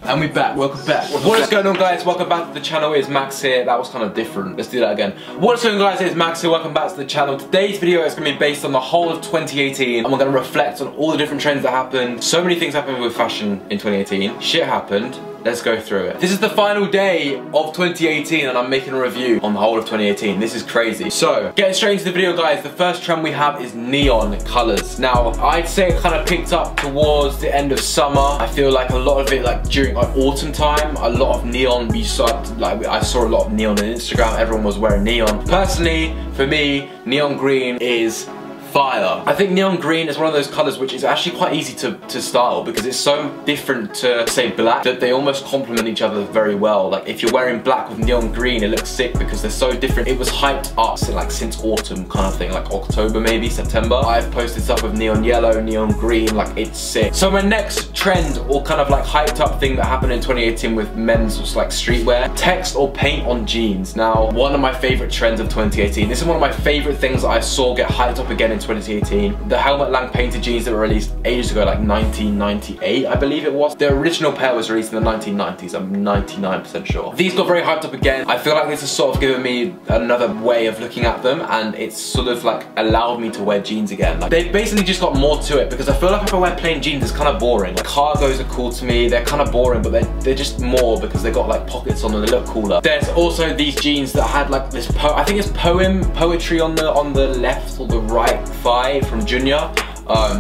And we're back, welcome back. What is going on, guys? Welcome back to the channel. It's Max here. That was kind of different. Let's do that again. What's going on, guys? It's Max here. Welcome back to the channel. Today's video is going to be based on the whole of 2018 and we're going to reflect on all the different trends that happened. So many things happened with fashion in 2018. Shit happened. Let's go through it. This is the final day of 2018 and I'm making a review on the whole of 2018. This is crazy. So, getting straight into the video, guys, the first trend we have is neon colors. Now, I'd say it kind of picked up towards the end of summer. I feel like a lot of it, like during autumn time, a lot of neon, I saw a lot of neon on Instagram. Everyone was wearing neon. Personally, for me, neon green is fire. I think neon green is one of those colours which is actually quite easy to style because it's so different to, say, black, that they almost complement each other very well. Like, if you're wearing black with neon green, it looks sick because they're so different. It was hyped up since autumn kind of thing, like October maybe, September. I've posted stuff with neon yellow, neon green, like it's sick. So my next trend or kind of like hyped up thing that happened in 2018 with men's was like streetwear, text or paint on jeans. Now, one of my favourite trends of 2018. This is one of my favourite things that I saw get hyped up again in 2018. The Helmut Lang painted jeans that were released ages ago, like 1998, I believe it was. The original pair was released in the 1990s, I'm 99% sure. These got very hyped up again. I feel like this has sort of given me another way of looking at them and it's sort of like allowed me to wear jeans again. Like, they've basically just got more to it because I feel like if I wear plain jeans, it's kind of boring. Like, cargos are cool to me, they're kind of boring, but they're just more because they got like pockets on them, they look cooler. There's also these jeans that had like this, I think it's poetry on the left or the right thigh from Junior.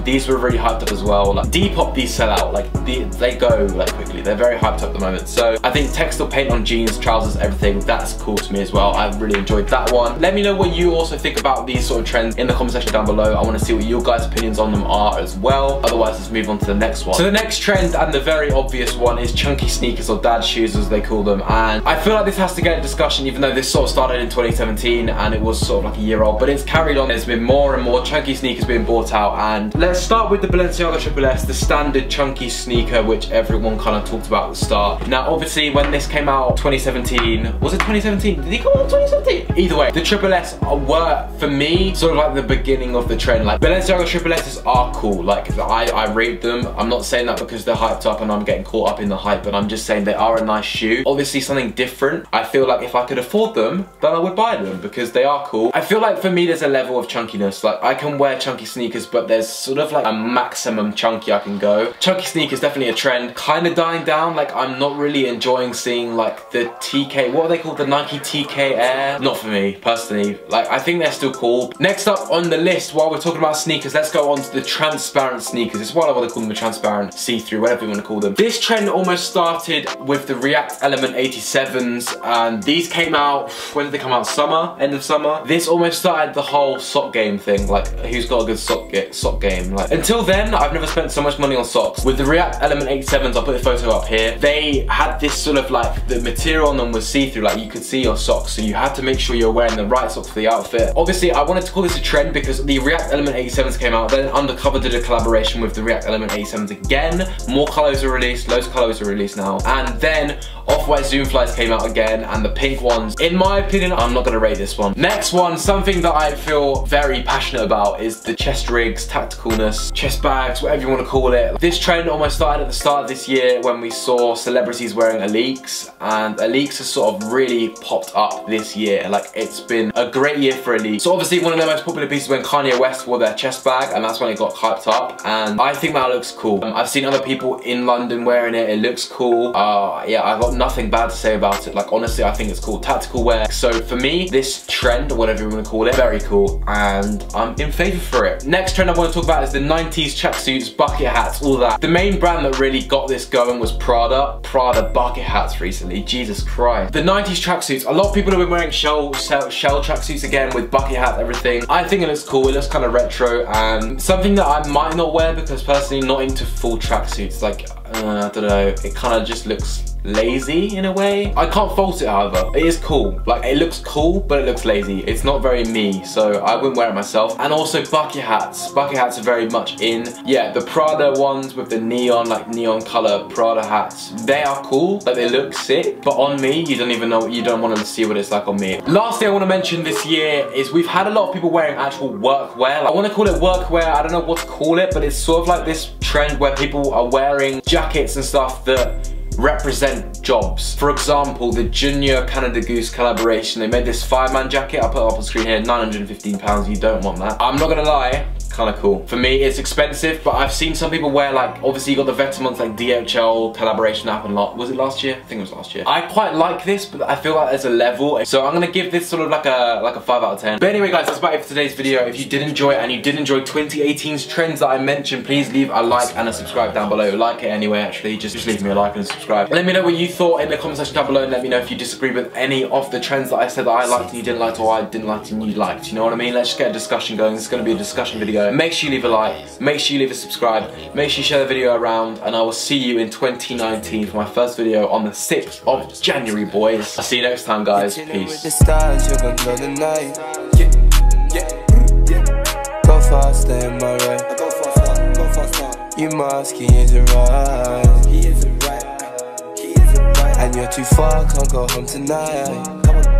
These were really hyped up as well. Like, Depop, these sell out. Like, they go like quickly. They're very hyped up at the moment. So I think text or paint on jeans, trousers, everything, that's cool to me as well. I really enjoyed that one. Let me know what you also think about these sort of trends in the comment section down below. I want to see what your guys' opinions on them are as well. Otherwise, let's move on to the next one. So the next trend and the very obvious one is chunky sneakers or dad shoes as they call them. And I feel like this has to get a discussion even though this sort of started in 2017 and it was sort of like a year old, but it's carried on. There's been more and more chunky sneakers being bought out. And let's start with the Balenciaga Triple S, the standard chunky sneaker which everyone kind of talked about at the start. Now obviously when this came out 2017, was it 2017? Did he come out in 2017? Either way, the Triple S were, for me, sort of like the beginning of the trend. Like, Balenciaga Triple S's are cool. Like, I rate them. I'm not saying that because they're hyped up and I'm getting caught up in the hype, but I'm just saying they are a nice shoe. Obviously something different. I feel like if I could afford them, then I would buy them because they are cool. I feel like for me there's a level of chunkiness. Like, I can wear chunky sneakers, but there's sort of like a maximum chunky I can go. Chunky sneakers definitely a trend. Kind of dying down. Like, I'm not really enjoying seeing like the TK, what are they called? The Nike TK Air? Not for me, personally. Like, I think they're still cool. Next up on the list, while we're talking about sneakers, let's go on to the transparent sneakers. It's what I want to call them, the transparent, see-through, whatever you want to call them. This trend almost started with the React Element 87s and these came out, when did they come out? Summer? End of summer? This almost started the whole sock game thing. Like, who's got a good sock game? Like, until then, I've never spent so much money on socks. With the React Element 87s, I'll put the photo up here, they had this sort of like, the material on them was see-through, like you could see your socks, so you had to make sure you're wearing the right socks for the outfit. Obviously, I wanted to call this a trend because the React Element 87s came out, then Undercover did a collaboration with the React Element 87s again, more colours were released, loads of colours are released now, and then Off-White Zoom Flies came out again, and the pink ones, in my opinion, I'm not gonna rate this one. Next one, something that I feel very passionate about is the chest rigs, tacticalness, chest bags, whatever you want to call it. This trend almost started at the start of this year when we saw celebrities wearing Aleeks, and Aleeks has sort of really popped up this year. Like, it's been a great year for Aleeks. So obviously one of their most popular pieces when Kanye West wore their chest bag, and that's when it got hyped up, and I think that looks cool. I've seen other people in London wearing it, it looks cool. Yeah, I've got nothing bad to say about it. Like, honestly, I think it's cool. Tactical wear. So for me, this trend, or whatever you want to call it, very cool, and I'm in favour for it. Next trend I want to talk about is the 90s tracksuits, bucket hats, all that. The main brand that really got this going was Prada. Prada bucket hats recently, Jesus Christ. The 90s tracksuits, a lot of people have been wearing shell tracksuits again with bucket hats, everything. I think it looks cool, it looks kind of retro, and something that I might not wear because personally not into full tracksuits. Like, I don't know, it kind of just looks lazy in a way. I can't fault it, however. It is cool. Like, it looks cool, but it looks lazy. It's not very me, so I wouldn't wear it myself. And also bucket hats. Bucket hats are very much in. Yeah, the Prada ones with the neon, like neon color Prada hats, they are cool. Like, they look sick, but on me, you don't even know, you don't want to see what it's like on me. Last thing I want to mention this year is we've had a lot of people wearing actual workwear. Like, I want to call it workwear. I don't know what to call it, but it's sort of like this trend where people are wearing jackets and stuff that represent jobs. For example, the Junior Canada Goose collaboration, they made this fireman jacket. I'll put it up on screen here, £915, you don't want that. I'm not gonna lie, kind of cool. For me, it's expensive, but I've seen some people wear, like, obviously you got the veteran ones like DHL collaboration happened a lot. Was it last year? I think it was last year. I quite like this, but I feel like there's a level. So I'm gonna give this sort of like a 5 out of 10. But anyway guys, that's about it for today's video. If you did enjoy it and you did enjoy 2018's trends that I mentioned, please leave a like and a subscribe down below. Like it anyway, actually. Just leave me a like and a subscribe. Let me know what you thought in the comment section down below, and let me know if you disagree with any of the trends that I said that I liked and you didn't like, or I didn't like and you liked. You know what I mean? Let's just get a discussion going. This is gonna be a discussion video. Make sure you leave a like. Make sure you leave a subscribe, make sure you share the video around, and I will see you in 2019 for my first video on the 6th of January, boys. I'll see you next time, guys. Peace. Go fast, stay in my way. You must, he is right. And you're too far, can't go home tonight.